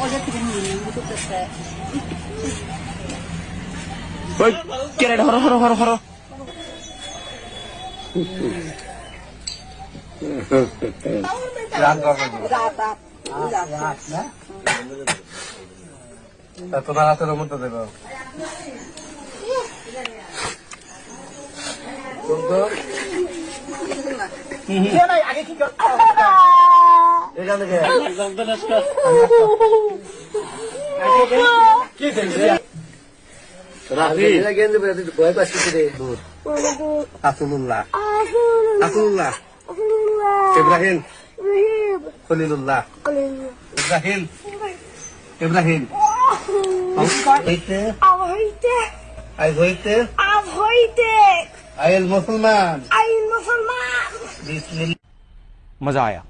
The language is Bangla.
অজা থেকে নিয়ে করতেছে ওই কেরে হর হর হর হর রাত তোমার হাতের মধ্যে দেব আগে কি কর এখান থেকে আসুল্লাহ ইব্রাহিম খলিলুল্লাহ ইব্রাহিম ইব্রাহিম আইল মুসলমান मजा आया।